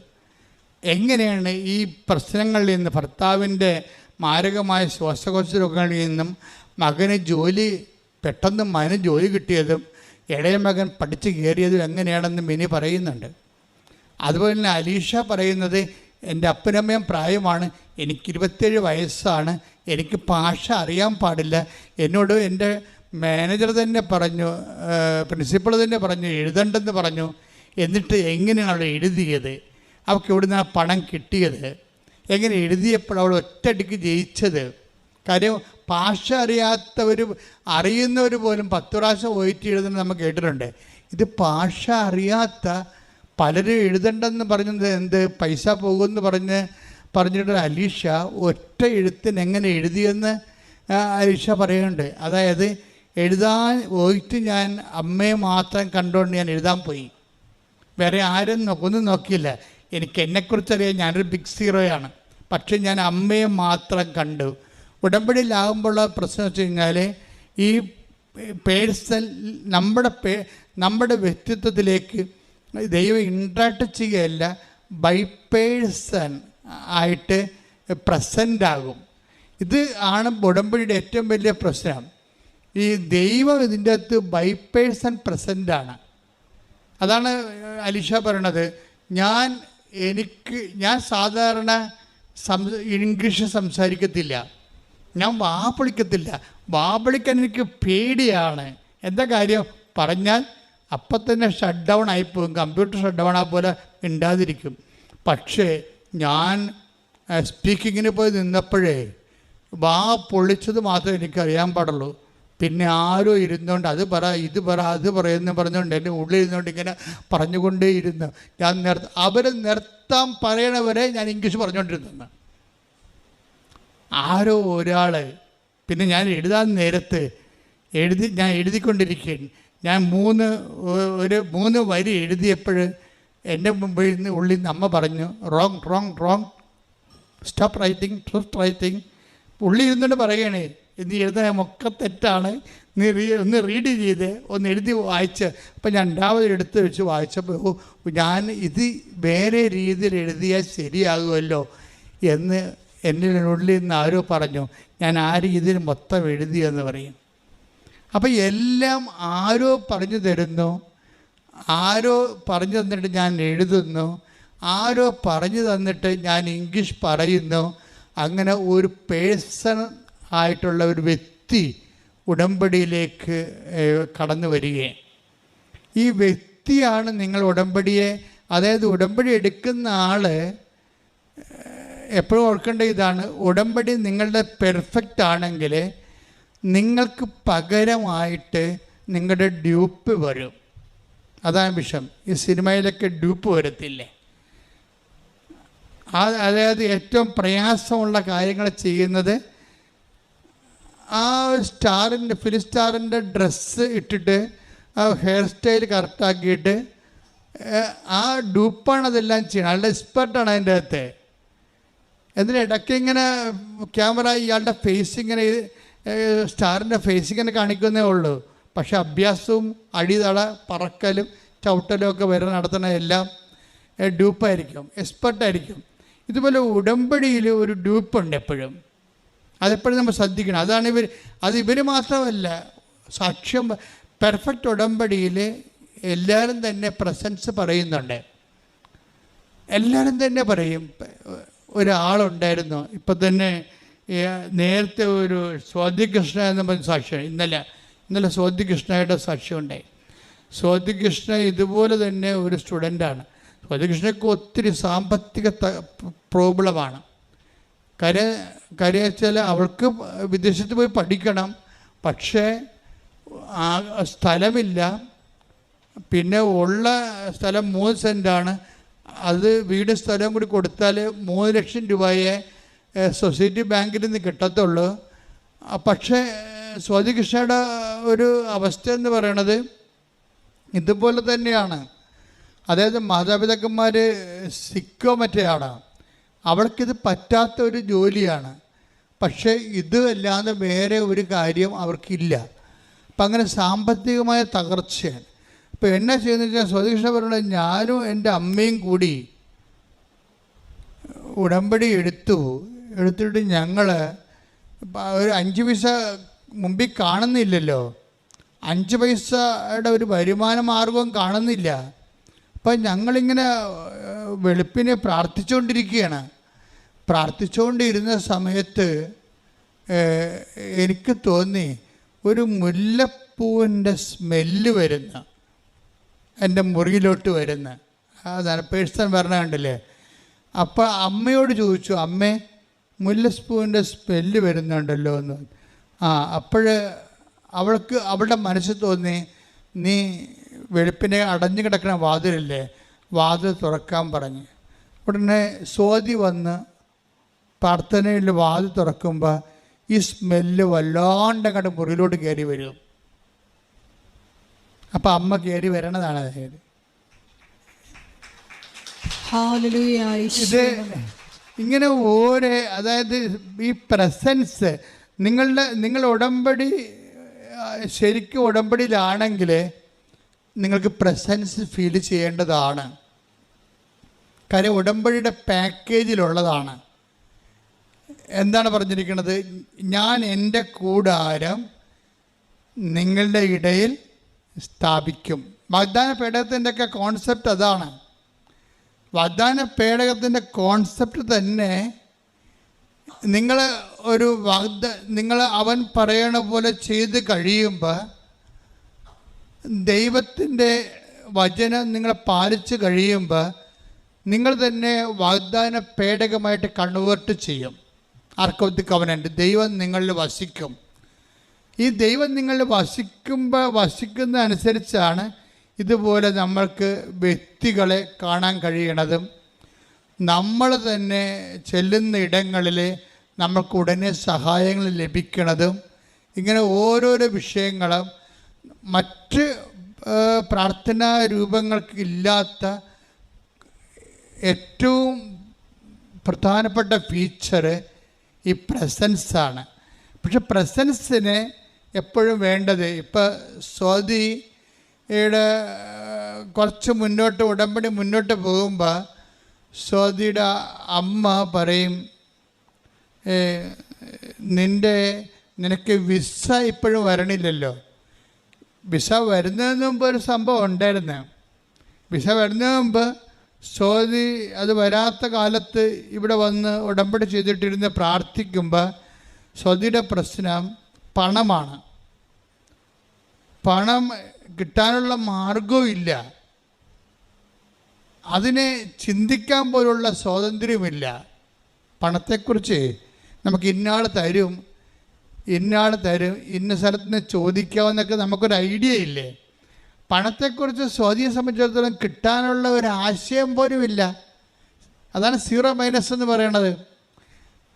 എങ്ങനെയാണ് ഈ പ്രശ്നങ്ങളിൽ നിന്ന്, ഭർത്താവിൻ്റെ മാരകമായ ശ്വാസകോശ രോഗങ്ങളിൽ നിന്നും പെട്ടെന്ന് മകന് ജോലി കിട്ടിയതും ഇളയ മകൻ പഠിച്ച് കയറിയതും എങ്ങനെയാണെന്ന് മിനി പറയുന്നുണ്ട്. അതുപോലെ തന്നെ അലീഷ പറയുന്നത്, എൻ്റെ അപ്പനമ്മയും പ്രായമാണ്, എനിക്ക് 27 വയസ്സാണ്, എനിക്ക് ഭാഷ അറിയാൻ പാടില്ല, എന്നോട് എൻ്റെ മാനേജർ തന്നെ പറഞ്ഞു, പ്രിൻസിപ്പൾ തന്നെ പറഞ്ഞു എഴുതണ്ടെന്ന് പറഞ്ഞു. എന്നിട്ട് എങ്ങനെയാണ് അവൾ എഴുതിയത്, അവൾക്ക് എവിടെ നിന്നാണ് പണം കിട്ടിയത്, എങ്ങനെ എഴുതിയപ്പോൾ അവൾ ഒറ്റയടിക്ക് ജയിച്ചത്? കാര്യം ഭാഷ അറിയുന്നവർ പോലും 10 പ്രാവശ്യം പോയിട്ട് എഴുതുന്നത് നമ്മൾ കേട്ടിട്ടുണ്ട്. ഇത് ഭാഷ അറിയാത്ത പലരും എഴുതണ്ടെന്ന് പറഞ്ഞത് പൈസ പോകുമെന്ന് പറഞ്ഞിട്ട് അലീഷ ഒറ്റ എഴുത്തിന് എങ്ങനെ എഴുതിയെന്ന് അലീഷ പറയുന്നുണ്ട്. അതായത് എഴുതാൻ പോയിട്ട് ഞാൻ അമ്മയെ മാത്രം കണ്ടുകൊണ്ട് ഞാൻ എഴുതാൻ പോയി, വേറെ ആരും ഒന്നും നോക്കിയില്ല. എനിക്ക് എന്നെക്കുറിച്ചറിയാം, ഞാനൊരു ബിഗ് സീറോയാണ്, പക്ഷെ ഞാൻ അമ്മയെ മാത്രം കണ്ടു. ഉടമ്പടിയിലാകുമ്പോഴുള്ള പ്രശ്നം വെച്ച് കഴിഞ്ഞാൽ ഈ പേഴ്സൺ നമ്മുടെ വ്യക്തിത്വത്തിലേക്ക് ദൈവം ഇൻട്രാക്ട് ചെയ്യുകയല്ല, ബൈ പേഴ്സൺ ആയിട്ട് പ്രസൻ്റ് ആകും. ഇത് ആണ് ഉടമ്പടിയുടെ ഏറ്റവും വലിയ പ്രശ്നം. ഈ ദൈവം ഇതിൻ്റെ അകത്ത് ബൈ പേഴ്സൺ പ്രസൻ്റാണ്. അതാണ് അലീഷ പറയണത്. ഞാൻ സാധാരണ ഇംഗ്ലീഷ് സംസാരിക്കത്തില്ല, ഞാൻ വാപളിക്കാൻ എനിക്ക് പേടിയാണ്. എന്താ കാര്യം പറഞ്ഞാൽ അപ്പം തന്നെ ഷട്ട് ഡൗൺ ആയിപ്പോകും, കമ്പ്യൂട്ടർ ഷട്ട് ഡൗൺ ആ പോലെ മിണ്ടാതിരിക്കും. പക്ഷേ ഞാൻ സ്പീക്കിങ്ങിന് പോയി നിന്നപ്പോഴേ പൊളിച്ചത് മാത്രമേ എനിക്കറിയാൻ പാടുള്ളൂ. പിന്നെ ആരോ ഇരുന്നുകൊണ്ട് അത് പറ ഇത് പറയുമെന്ന് പറഞ്ഞുകൊണ്ട് എൻ്റെ ഉള്ളിൽ ഇരുന്നുകൊണ്ട് ഇങ്ങനെ പറഞ്ഞുകൊണ്ടേയിരുന്നു. ഞാൻ അവർ നിർത്താൻ പറയണവരെ ഞാൻ ഇംഗ്ലീഷ് പറഞ്ഞുകൊണ്ടിരുന്നു. ആരോ ഒരാൾ പിന്നെ ഞാൻ എഴുതാൻ നേരത്ത് ഞാൻ എഴുതിക്കൊണ്ടിരിക്കുകയാണ്. ഞാൻ 3 വരി എഴുതിയപ്പോൾ എൻ്റെ മുമ്പിൽ നിന്ന് ഉള്ളിൽ നിന്ന് അമ്മ പറഞ്ഞു, റോങ് സ്റ്റോപ്പ് റൈറ്റിംഗ്. ഉള്ളിൽ ഇരുന്നുകൊണ്ട് പറയണേ, നീ എഴുതാൻ ഒക്കെ തെറ്റാണ്, നീ ഒന്ന് റീഡ് ചെയ്ത് ഒന്ന് എഴുതി വായിച്ച്. അപ്പം ഞാൻ 2ാമത് എടുത്ത് വെച്ച് വായിച്ചപ്പോൾ ഞാൻ ഇത് വേറെ രീതിയിൽ എഴുതിയാൽ ശരിയാകുമല്ലോ എന്ന് എൻ്റെ ഉള്ളിൽ നിന്ന് ആരോ പറഞ്ഞു. ഞാൻ ആ രീതിയിൽ മൊത്തം എഴുതിയെന്ന് പറയും. അപ്പം എല്ലാം ആരോ പറഞ്ഞു തരുന്നു, ആരോ പറഞ്ഞു തന്നിട്ട് ഞാൻ എഴുതുന്നു, ആരോ പറഞ്ഞു തന്നിട്ട് ഞാൻ ഇംഗ്ലീഷ് പറയുന്നു. അങ്ങനെ ഒരു പേഴ്സൺ ആയിട്ടുള്ള ഒരു വ്യക്തി ഉടമ്പടിയിലേക്ക് കടന്നു വരികയും ഈ വ്യക്തിയാണ് നിങ്ങൾ ഉടമ്പടിയെ, അതായത് ഉടമ്പടി എടുക്കുന്ന ആൾ എപ്പോഴും ഓർക്കേണ്ട ഇതാണ്, ഉടമ്പടി നിങ്ങളുടെ പെർഫെക്റ്റ് ആണെങ്കിൽ നിങ്ങൾക്ക് പകരമായിട്ട് നിങ്ങളുടെ ഡ്യൂപ്പ് വരും. അതാണ് വിഷയം. ഈ സിനിമയിലൊക്കെ ഡ്യൂപ്പ് വരത്തില്ലേ, അതായത് ഏറ്റവും പ്രയാസമുള്ള കാര്യങ്ങൾ ചെയ്യുന്നത് ആ സ്റ്റാറിൻ്റെ ഫിലിം സ്റ്റാറിൻ്റെ ഡ്രസ്സ് ഇട്ടിട്ട് ആ ഹെയർ സ്റ്റൈൽ കറക്റ്റാക്കിയിട്ട് ആ ഡൂപ്പാണ് അതെല്ലാം ചെയ്യണം. അയാളുടെ എക്സ്പെർട്ടാണ് അതിൻ്റെ അകത്ത്. എന്നിട്ട് ഇടയ്ക്ക് ഇങ്ങനെ ക്യാമറ ഇയാളുടെ ഫേസ് ഇങ്ങനെ സ്റ്റാറിൻ്റെ ഫേസ് ഇങ്ങനെ കാണിക്കുന്നേ ഉള്ളൂ. പക്ഷെ അഭ്യാസവും അടിതള പറക്കലും ചവിട്ടലും ഒക്കെ വരെ നടത്തുന്ന എല്ലാം ഡൂപ്പായിരിക്കും, എക്സ്പെർട്ടായിരിക്കും. ഇതുപോലെ ഉടമ്പടിയിൽ ഒരു ഡൂപ്പുണ്ട് എപ്പോഴും. അതെപ്പോഴും നമ്മൾ ശ്രദ്ധിക്കണം. അതാണ് ഇവർ മാത്രമല്ല, സാക്ഷ്യം പെർഫെക്റ്റ് ഉടമ്പടിയിൽ എല്ലാവരും തന്നെ പ്രസൻസ് പറയുന്നുണ്ട്. എല്ലാവരും തന്നെ പറയും. ഒരാളുണ്ടായിരുന്നു ഇപ്പം തന്നെ, നേരത്തെ ഒരു സ്വാതികൃഷ്ണ എന്ന് പറഞ്ഞ സാക്ഷ്യം, ഇന്നലെ സ്വാതികൃഷ്ണയുടെ സാക്ഷ്യം ഉണ്ടായി. സ്വാതികൃഷ്ണ ഇതുപോലെ തന്നെ ഒരു സ്റ്റുഡൻ്റാണ്. സ്വാതികൃഷ്ണയ്ക്ക് ഒത്തിരി സാമ്പത്തിക പ്രോബ്ലമാണ്. വെച്ചാൽ അവൾക്ക് വിദേശത്ത് പോയി പഠിക്കണം, പക്ഷേ സ്ഥലമില്ല. പിന്നെ ഉള്ള സ്ഥലം 3 സെൻറ്റാണ്. അത് വീട് സ്ഥലം കൂടി കൊടുത്താൽ 3 ലക്ഷം രൂപയെ സൊസൈറ്റി ബാങ്കിൽ നിന്ന് കിട്ടത്തുള്ളൂ. പക്ഷേ സ്വാതികൃഷ്ണയുടെ ഒരു അവസ്ഥ എന്ന് പറയണത് ഇതുപോലെ തന്നെയാണ്. അതായത് മാതാപിതാക്കന്മാർ സിക്കോ മറ്റേയാണ്, അവൾക്കിത് പറ്റാത്ത ഒരു ജോലിയാണ്. പക്ഷേ ഇത് അല്ലാതെ വേറെ ഒരു കാര്യം അവർക്കില്ല. അപ്പം അങ്ങനെ സാമ്പത്തികമായ തകർച്ചയാണ്. ഇപ്പോൾ എന്നാ ചെയ്യുന്നത് വെച്ചാൽ സ്വാതികൃഷ്ണ പറയുന്നത്, ഞാനും എൻ്റെ അമ്മയും കൂടി ഉടമ്പടി എടുത്തിട്ട് ഞങ്ങൾ ഒരു 5 പൈസ മുമ്പിൽ കാണുന്നില്ലല്ലോ, 5 പൈസയുടെ ഒരു വരുമാന മാർഗവും കാണുന്നില്ല. അപ്പം ഞങ്ങളിങ്ങനെ വെളുപ്പിനെ പ്രാർത്ഥിച്ചുകൊണ്ടിരുന്ന സമയത്ത് എനിക്ക് തോന്നി ഒരു മുല്ലപ്പൂവിൻ്റെ സ്മെല്ല് വരുന്ന എൻ്റെ മുറിയിലോട്ട് വരുന്ന. അതാണ് പേഴ്സൺ പറഞ്ഞ കണ്ടില്ലേ. അപ്പോൾ അമ്മയോട് ചോദിച്ചു, അമ്മേ മുല്ലപ്പൂവിൻ്റെ സ്മെല്ല് വരുന്നുണ്ടല്ലോ എന്ന്. അവൾക്ക് അവളുടെ മനസ്സിൽ തോന്നി, നീ വെളുപ്പിനെ അടഞ്ഞു കിടക്കുന്ന വാതിലല്ലേ, വാതിൽ തുറക്കാൻ പറഞ്ഞ്. ഉടനെ സ്വാതി വന്ന് പ്രാർത്ഥനയിൽ വാതിൽ തുറക്കുമ്പോൾ ഈ സ്മെല്ല് വല്ലാണ്ട് അങ്ങോട്ട് മുറിയിലോട്ട് കയറി വരും. അപ്പം അമ്മ കയറി വരണതാണ് അതായത് ഇത് ഇങ്ങനെ അതായത് ഈ പ്രസൻസ് നിങ്ങൾ ഉടമ്പടി ശരിക്കും ഉടമ്പടിയിലാണെങ്കിൽ നിങ്ങൾക്ക് പ്രസൻസ് ഫീൽ ചെയ്യേണ്ടതാണ്. കാര്യം ഉടമ്പടിയുടെ പാക്കേജിലുള്ളതാണ്. എന്താണ് പറഞ്ഞിരിക്കുന്നത്? ഞാൻ എൻ്റെ കൂടാരം നിങ്ങളുടെ ഇടയിൽ സ്ഥാപിക്കും. വാഗ്ദാന പേടകത്തിൻ്റെ ഒക്കെ കോൺസെപ്റ്റ് അതാണ്. വാഗ്ദാന പേടകത്തിൻ്റെ കോൺസെപ്റ്റ് തന്നെ നിങ്ങൾ അവൻ പറയണ പോലെ ചെയ്ത് കഴിയുമ്പോൾ, ദൈവത്തിൻ്റെ വചനം നിങ്ങൾ പാലിച്ച് കഴിയുമ്പോൾ നിങ്ങൾ തന്നെ വാഗ്ദാന പേടകമായിട്ട് കൺവേർട്ട് ചെയ്യും. ആർക്ക് ഓഫ് ദി കവനന്റ്, ദൈവം നിങ്ങളിൽ വസിക്കും. ഈ ദൈവം നിങ്ങളിൽ വസിക്കുന്ന അനുസരിച്ചാണ് ഇതുപോലെ നമ്മൾക്ക് വ്യക്തികളെ കാണാൻ കഴിയണതും, നമ്മൾ തന്നെ ചെല്ലുന്ന ഇടങ്ങളിൽ നമ്മൾക്ക് ഉടനെ സഹായങ്ങൾ ലഭിക്കണതും. ഇങ്ങനെ ഓരോരോ വിഷയങ്ങളും മറ്റ് പ്രാർത്ഥനാ രൂപങ്ങൾക്ക് ഇല്ലാത്ത ഏറ്റവും പ്രധാനപ്പെട്ട ഫീച്ചർ ഈ പ്രസൻസാണ്. പക്ഷെ പ്രസൻസിന് എപ്പോഴും വേണ്ടത്, ഇപ്പോൾ സ്വാതിയുടെ കുറച്ച് ഉടമ്പടി മുന്നോട്ട് പോകുമ്പോൾ സ്വാതിയുടെ അമ്മ പറയും, നിനക്ക് വിസ ഇപ്പോഴും വരണില്ലല്ലോ. വിസ വരുന്നതിന് മുമ്പ് ഒരു സംഭവം ഉണ്ടായിരുന്നു. വിസ വരുന്നതിന് മുമ്പ് സ്വാതി അത് വരാത്ത കാലത്ത് ഇവിടെ വന്ന് ഉടമ്പടി ചെയ്തിട്ടിരുന്ന് പ്രാർത്ഥിക്കുമ്പോൾ സ്വാതിയുടെ പ്രശ്നം പണമാണ്. പണം കിട്ടാനുള്ള മാർഗവും ഇല്ല, അതിനെ ചിന്തിക്കാൻ പോലുള്ള സ്വാതന്ത്ര്യമില്ല. പണത്തെക്കുറിച്ച് നമുക്ക് ഇന്നാൾ തരും ഇന്ന സ്ഥലത്ത് നിന്ന് ചോദിക്കാമെന്നൊക്കെ നമുക്കൊരു ഐഡിയ ഇല്ലേ. പണത്തെക്കുറിച്ച് സ്വാതിയെ സംബന്ധിച്ചിടത്തോളം കിട്ടാനുള്ള ഒരു ആശയം പോലും ഇല്ല. അതാണ് സീറോ മൈനസ് എന്ന് പറയണത്.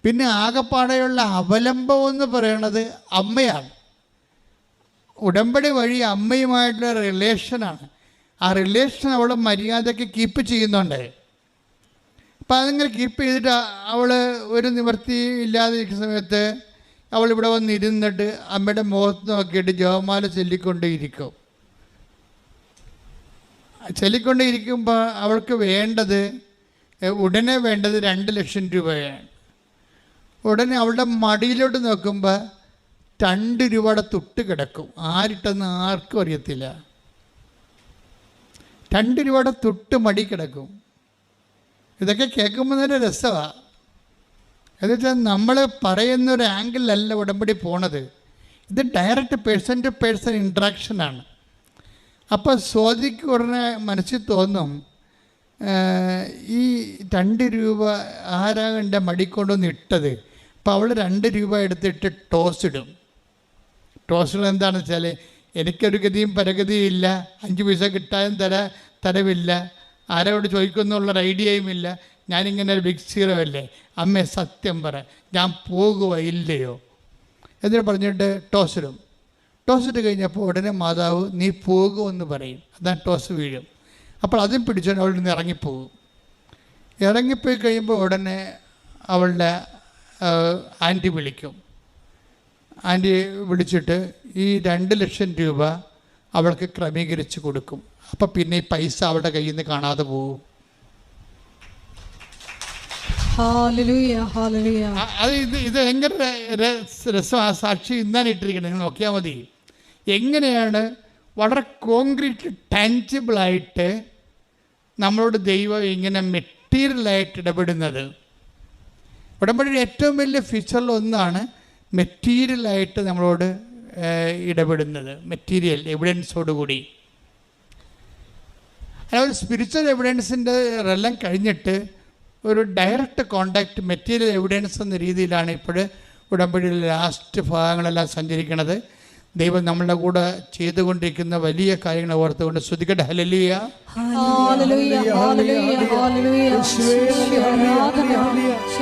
പിന്നെ ആകെപ്പാടെയുള്ള അവലംബം എന്ന് പറയണത് അമ്മയാണ്. ഉടമ്പടി വഴി അമ്മയുമായിട്ടുള്ള റിലേഷനാണ്. ആ റിലേഷൻ അവൾ മര്യാദയ്ക്ക് കീപ്പ് ചെയ്യുന്നുണ്ട്. അപ്പം അതിങ്ങനെ കീപ്പ് ചെയ്തിട്ട് അവൾ ഒരു നിവൃത്തി ഇല്ലാതെ ഇരിക്കുന്ന സമയത്ത് അവൾ ഇവിടെ വന്നിരുന്നിട്ട് അമ്മയുടെ മുഖത്ത് നോക്കിയിട്ട് ജപമാല ചൊല്ലിക്കൊണ്ടേയിരിക്കുമ്പോൾ അവൾക്ക് വേണ്ടത് ഉടനെ വേണ്ടത് 2 ലക്ഷം രൂപയാണ്. ഉടനെ അവളുടെ മടിയിലോട്ട് നോക്കുമ്പോൾ 2 രൂപയുടെ തുട്ട് കിടക്കും. ആരിട്ടെന്ന് ആർക്കും അറിയത്തില്ല. 2 രൂപയുടെ തുട്ട് മടി കിടക്കും. ഇതൊക്കെ കേൾക്കുമ്പോൾ തന്നെ രസമാണ്. എന്നുവെച്ചാൽ നമ്മൾ പറയുന്നൊരു ആംഗിളിലല്ല ഉടമ്പടി പോണത്. ഇത് ഡയറക്റ്റ് പേഴ്സൺ ടു പേഴ്സൺ ഇൻട്രാക്ഷനാണ്. അപ്പോൾ സ്വാതിക്ക് ഉടനെ മനസ്സിൽ തോന്നും, ഈ 2 രൂപ ആരാകൻ്റെ മടിക്കൊണ്ടൊന്ന് ഇട്ടത്. അപ്പോൾ അവൾ 2 രൂപ എടുത്തിട്ട് ടോസ് ഇടും. ടോസുകൾ എന്താണെന്ന് വെച്ചാൽ, എനിക്കൊരു ഗതിയും പരഗതിയും ഇല്ല, 5 പൈസ കിട്ടാനും തരവില്ല, ആരോട് ചോദിക്കുന്നുള്ളൊരു ഐഡിയയും ഇല്ല, ഞാനിങ്ങനെ ഒരു ബിഗ് സീറോ അല്ലേ, അമ്മേ സത്യം പറ, ഞാൻ പോകുക ഇല്ലയോ എന്നിട്ട് പറഞ്ഞിട്ട് ടോസ് ഇടും. ടോസ് ഇട്ട് കഴിഞ്ഞപ്പോൾ ഉടനെ മാതാവ് നീ പോകുമെന്ന് പറയും. അതാണ് ടോസ് വീഴും. അപ്പോൾ അതും പിടിച്ചുകൊണ്ട് അവളിൽ നിന്ന് ഇറങ്ങിപ്പോകും. ഇറങ്ങിപ്പോയി കഴിയുമ്പോൾ ഉടനെ അവളുടെ ആൻറ്റി വിളിക്കും. ആൻറ്റി വിളിച്ചിട്ട് ഈ 2 ലക്ഷം രൂപ അവൾക്ക് ക്രമീകരിച്ച് കൊടുക്കും. അപ്പം പിന്നെ ഈ പൈസ അവളുടെ കയ്യിൽ നിന്ന് കാണാതെ പോകും. അത് ഇത് ഭയങ്കര രസം. ആ സാക്ഷി ഇന്നാണ് ഇട്ടിരിക്കുന്നത്, നിങ്ങൾ നോക്കിയാൽ മതി. എങ്ങനെയാണ് വളരെ കോൺക്രീറ്റ് ടാൻജിബിളായിട്ട് നമ്മളോട് ദൈവം ഇങ്ങനെ മെറ്റീരിയലായിട്ട് ഇടപെടുന്നത്. ഉടമ്പടിയുടെ ഏറ്റവും വലിയ ഫീച്ചറിലൊന്നാണ് മെറ്റീരിയലായിട്ട് നമ്മളോട് ഇടപെടുന്നത്, മെറ്റീരിയൽ എവിഡൻസോടുകൂടി. അതായത് സ്പിരിച്വൽ എവിഡൻസിൻ്റെ എല്ലാം കഴിഞ്ഞിട്ട് ഒരു ഡയറക്റ്റ് കോണ്ടാക്റ്റ് മെറ്റീരിയൽ എവിഡൻസ് എന്ന രീതിയിലാണ് ഇപ്പോൾ ഉടമ്പടിയിലെ ലാസ്റ്റ് ഭാഗങ്ങളെല്ലാം സഞ്ചരിക്കുന്നത്. ദൈവം നമ്മളുടെ കൂടെ ചെയ്തുകൊണ്ടിരിക്കുന്ന വലിയ കാര്യങ്ങൾ ഓർത്തുകൊണ്ട് സ്തുതിക്കട്ടെ. Hallelujah, hallelujah, hallelujah, hallelujah.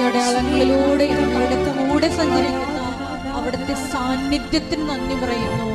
അടയാളങ്ങളിലൂടെ അവിടുത്തെ കൂടെ സഞ്ചരിക്കുന്ന അവിടുത്തെ സാന്നിധ്യത്തിന് നന്ദി പറയുന്നു.